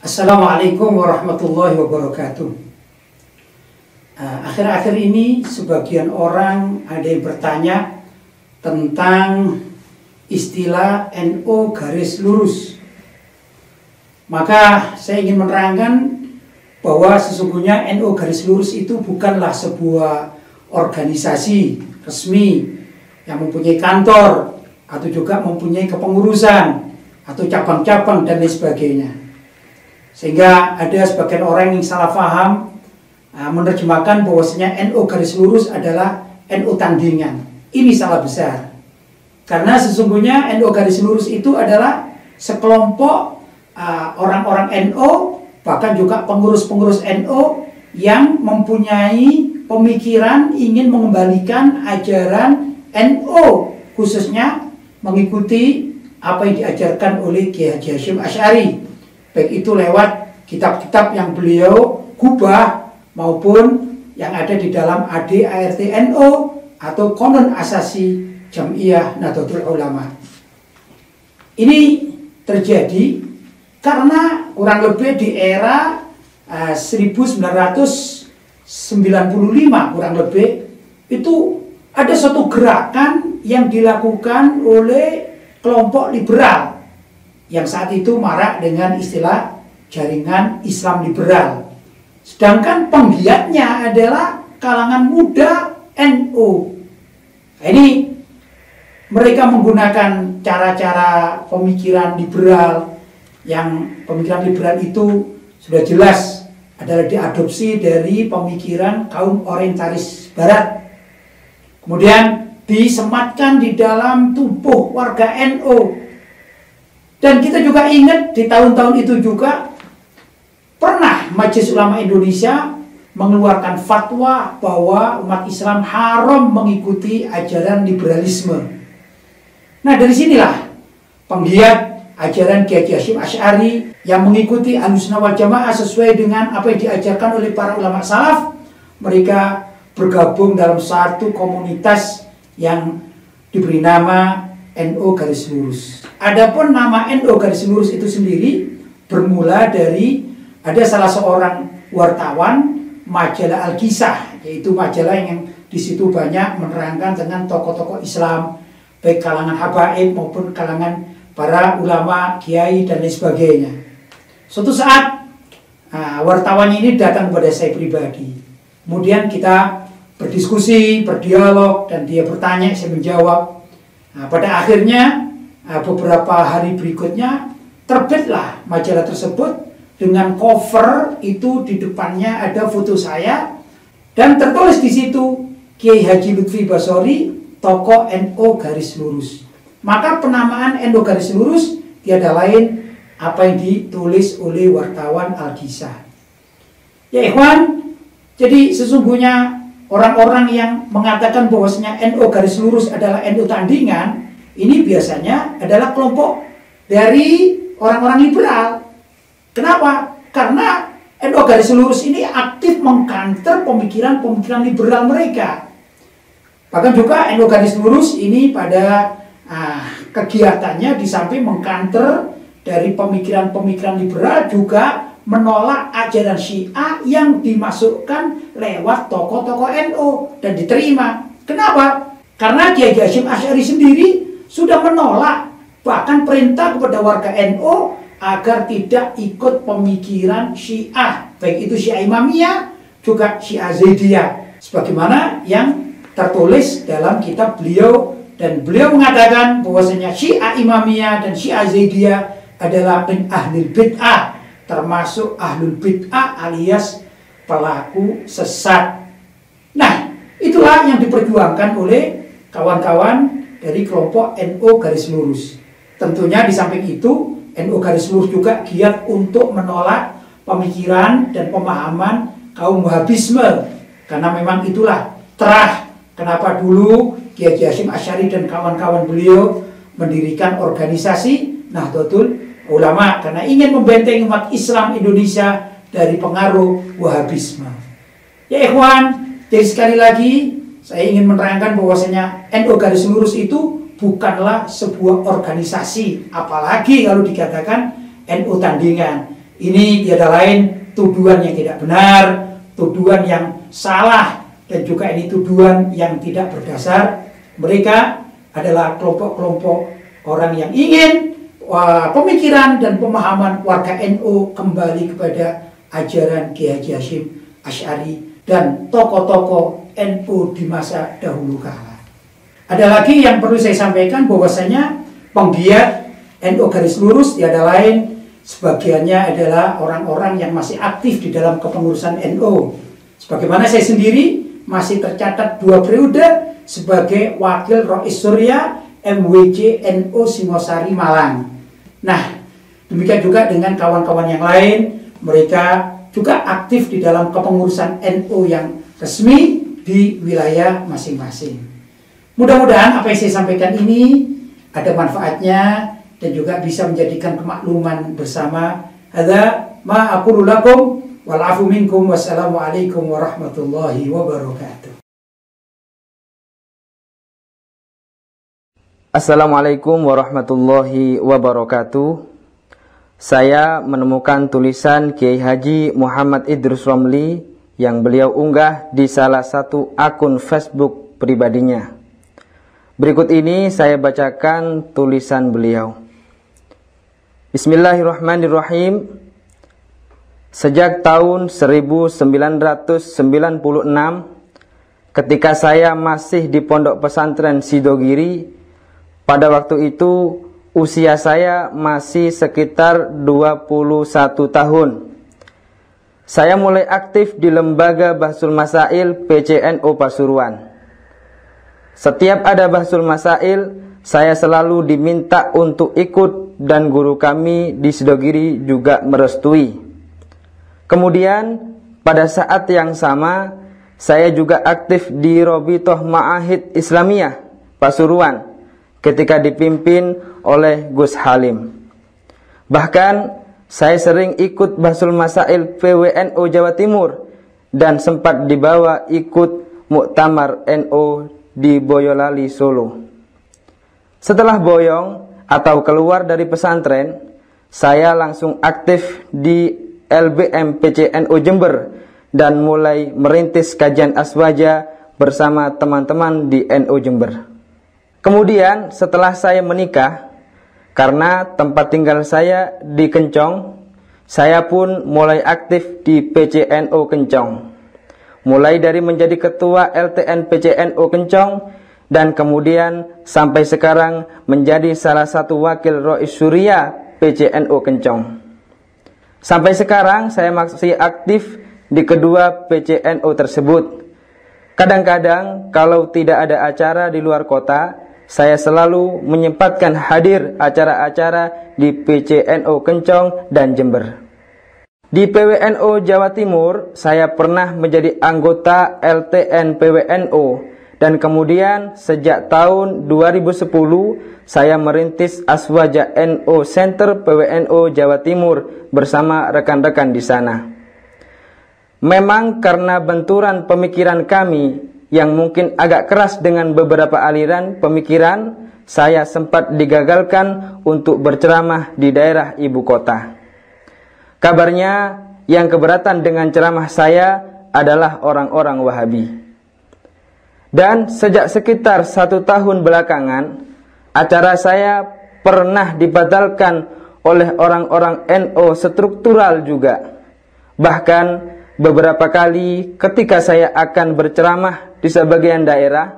Assalamualaikum warahmatullahi wabarakatuh. Akhir-akhir ini sebagian orang ada yang bertanya tentang istilah NU garis lurus. Maka saya ingin menerangkan bahwa sesungguhnya NU garis lurus itu bukanlah sebuah organisasi resmi yang mempunyai kantor atau juga mempunyai kepengurusan atau cabang-cabang dan lain sebagainya. Sehingga ada sebagian orang yang salah paham menerjemahkan bahwasanya NU garis lurus adalah NU tandingan. Ini salah besar. Karena sesungguhnya NU garis lurus itu adalah sekelompok orang-orang NU, bahkan juga pengurus-pengurus NU yang mempunyai pemikiran ingin mengembalikan ajaran NU, khususnya mengikuti apa yang diajarkan oleh Kiai Haji Hasyim Asy'ari, baik itu lewat kitab-kitab yang beliau gubah maupun yang ada di dalam AD/ART NU atau Qonun Asasi Jam'iyah Nahdlatul Ulama. Ini terjadi karena kurang lebih di era 1995 kurang lebih itu ada suatu gerakan yang dilakukan oleh kelompok liberal yang saat itu marak dengan istilah jaringan Islam liberal. Sedangkan penggiatnya adalah kalangan muda NU. Ini mereka menggunakan cara-cara pemikiran liberal, yang pemikiran liberal itu sudah jelas adalah diadopsi dari pemikiran kaum orientalis barat. Kemudian disematkan di dalam tubuh warga NU. Dan kita juga ingat di tahun-tahun itu juga pernah Majelis Ulama Indonesia mengeluarkan fatwa bahwa umat Islam haram mengikuti ajaran liberalisme. Nah, dari sinilah penggiat ajaran Kiai Haji Hasyim Asy'ari yang mengikuti Ahlussunnah wal Jamaah sesuai dengan apa yang diajarkan oleh para ulama salaf, mereka bergabung dalam satu komunitas yang diberi nama NU garis lurus. Adapun nama NU garis lurus itu sendiri bermula dari ada salah seorang wartawan majalah Al-Kisah, yaitu majalah yang di situ banyak menerangkan dengan tokoh-tokoh Islam, baik kalangan habaib maupun kalangan para ulama, kiai dan lain sebagainya. Suatu saat wartawan ini datang kepada saya pribadi. Kemudian kita berdiskusi, berdialog, dan dia bertanya, saya menjawab. Pada akhirnya beberapa hari berikutnya terbitlah majalah tersebut dengan cover itu di depannya ada foto saya dan tertulis di situ Kiai Haji Lutfi Basori, tokoh NU garis lurus. Maka penamaan NU garis lurus tiada lain apa yang ditulis oleh wartawan Al-Kisah. Ya ikhwan, jadi sesungguhnya orang-orang yang mengatakan bahwasanya NU garis lurus adalah NU tandingan, ini biasanya adalah kelompok dari orang-orang liberal. Kenapa? Karena NU garis lurus ini aktif mengkanter pemikiran-pemikiran liberal mereka. Bahkan juga NU garis lurus ini pada kegiatannya di samping mengkanter dari pemikiran-pemikiran liberal juga menolak ajaran Syiah yang dimasukkan lewat tokoh-tokoh NU dan diterima. Kenapa? Karena Kiai Haji Hasyim Asy'ari sendiri sudah menolak bahkan perintah kepada warga NU agar tidak ikut pemikiran Syiah, baik itu Syiah Imamiyah juga Syiah Zaidiyah, sebagaimana yang tertulis dalam kitab beliau. Dan beliau mengatakan bahwasanya Syiah Imamiyah dan Syiah Zaidiyah adalah min ahlul bid'ah, termasuk ahlul bid'ah alias pelaku sesat. Nah, itulah yang diperjuangkan oleh kawan-kawan dari kelompok NU garis lurus. Tentunya di samping itu NU garis lurus juga giat untuk menolak pemikiran dan pemahaman kaum Wahabisme, karena memang itulah terah kenapa dulu Kiai Haji Hasyim Asy'ari dan kawan-kawan beliau mendirikan organisasi Nahdlatul Ulama, karena ingin membentengi umat Islam Indonesia dari pengaruh Wahabisme. Ya ikhwan, jadi sekali lagi saya ingin menerangkan bahwasanya NU garis lurus itu bukanlah sebuah organisasi, apalagi kalau dikatakan NU tandingan. Ini tiada lain tuduhan yang tidak benar, tuduhan yang salah, dan juga ini tuduhan yang tidak berdasar. Mereka adalah kelompok-kelompok orang yang ingin pemikiran dan pemahaman warga NU kembali kepada ajaran Kiai Haji Hashim Asy'ari dan tokoh-tokoh NU di masa dahulu kala. Ada lagi yang perlu saya sampaikan, bahwasanya penggiat NU garis lurus tiada lain sebagiannya adalah orang-orang yang masih aktif di dalam kepengurusan NU. Sebagaimana saya sendiri masih tercatat 2 periode sebagai Wakil Rois Surya MWJ NU Singosari Malang. Nah, demikian juga dengan kawan-kawan yang lain, mereka juga aktif di dalam kepengurusan NU yang resmi di wilayah masing-masing. Mudah-mudahan apa yang saya sampaikan ini ada manfaatnya dan juga bisa menjadikan kemakluman bersama. Hadza ma aqulu lakum wal afu minkum, wassalamualaikum warahmatullahi wabarakatuh. Assalamualaikum warahmatullahi wabarakatuh. Saya menemukan tulisan Kiai Haji Muhammad Idrus Romli yang beliau unggah di salah satu akun Facebook pribadinya. Berikut ini saya bacakan tulisan beliau. Bismillahirrahmanirrahim. Sejak tahun 1996, ketika saya masih di Pondok Pesantren Sidogiri, pada waktu itu usia saya masih sekitar 21 tahun. Saya mulai aktif di Lembaga Bahsul Masail PCNU Pasuruan. Setiap ada Bahsul Masail, saya selalu diminta untuk ikut dan guru kami di Sidogiri juga merestui. Kemudian pada saat yang sama, saya juga aktif di Robitoh Ma'ahid Islamiyah Pasuruan ketika dipimpin oleh Gus Halim. Bahkan saya sering ikut Bahsul Masail PWNU Jawa Timur dan sempat dibawa ikut Muktamar NU di Boyolali, Solo. Setelah boyong atau keluar dari pesantren, saya langsung aktif di LBM PCNU Jember dan mulai merintis kajian aswaja bersama teman-teman di NU Jember. Kemudian setelah saya menikah, karena tempat tinggal saya di Kencong, saya pun mulai aktif di PCNU Kencong. Mulai dari menjadi ketua LTN PCNU Kencong, dan kemudian sampai sekarang menjadi salah satu wakil Rois Surya PCNU Kencong. Sampai sekarang saya masih aktif di kedua PCNU tersebut. Kadang-kadang kalau tidak ada acara di luar kota, saya selalu menyempatkan hadir acara-acara di PCNU Kencong dan Jember. Di PWNU Jawa Timur, saya pernah menjadi anggota LTN PWNU, dan kemudian sejak tahun 2010 saya merintis Aswaja NU Center PWNU Jawa Timur bersama rekan-rekan di sana. Memang karena benturan pemikiran kami yang mungkin agak keras dengan beberapa aliran pemikiran, saya sempat digagalkan untuk berceramah di daerah ibu kota. Kabarnya yang keberatan dengan ceramah saya adalah orang-orang Wahabi. Dan sejak sekitar 1 tahun belakangan, acara saya pernah dibatalkan oleh orang-orang NU struktural juga. Bahkan beberapa kali ketika saya akan berceramah di sebagian daerah,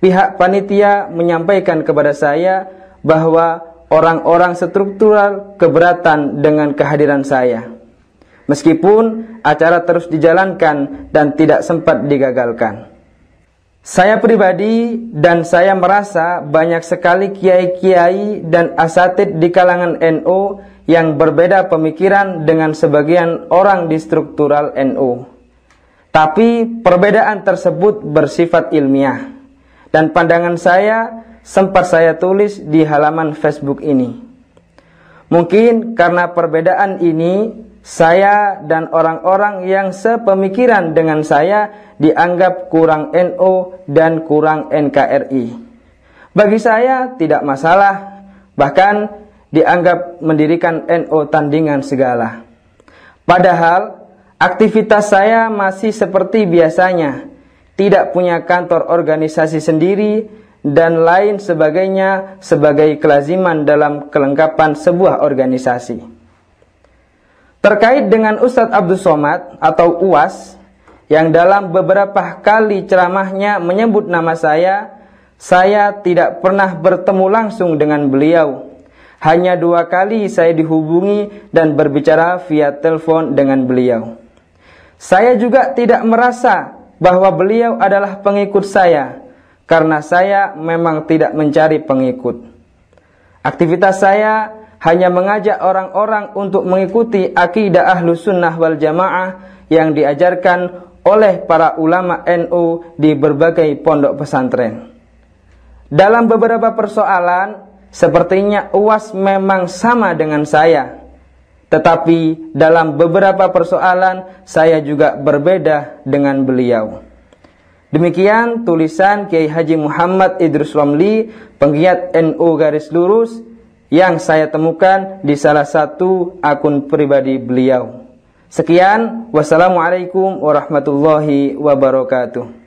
pihak panitia menyampaikan kepada saya bahwa orang-orang struktural keberatan dengan kehadiran saya. Meskipun acara terus dijalankan dan tidak sempat digagalkan. Saya pribadi dan saya merasa banyak sekali kiai-kiai dan asatid di kalangan NU yang berbeda pemikiran dengan sebagian orang di struktural NU. Tapi perbedaan tersebut bersifat ilmiah, dan pandangan saya sempat saya tulis di halaman Facebook ini. Mungkin karena perbedaan ini, saya dan orang-orang yang sepemikiran dengan saya dianggap kurang NU dan kurang NKRI. Bagi saya tidak masalah, bahkan dianggap mendirikan NU tandingan segala. Padahal aktivitas saya masih seperti biasanya, tidak punya kantor organisasi sendiri dan lain sebagainya sebagai kelaziman dalam kelengkapan sebuah organisasi. Terkait dengan Ustadz Abdul Somad atau UAS yang dalam beberapa kali ceramahnya menyebut nama saya tidak pernah bertemu langsung dengan beliau. Hanya 2 kali saya dihubungi dan berbicara via telepon dengan beliau. Saya juga tidak merasa bahwa beliau adalah pengikut saya, karena saya memang tidak mencari pengikut. Aktivitas saya hanya mengajak orang-orang untuk mengikuti akidah Ahlus Sunnah wal Jamaah yang diajarkan oleh para ulama NU di berbagai pondok pesantren. Dalam beberapa persoalan, sepertinya UAS memang sama dengan saya. Tetapi dalam beberapa persoalan, saya juga berbeda dengan beliau. Demikian tulisan Kiai Haji Muhammad Idrus Romli, penggiat NU garis lurus, yang saya temukan di salah satu akun pribadi beliau. Sekian, wassalamualaikum warahmatullahi wabarakatuh.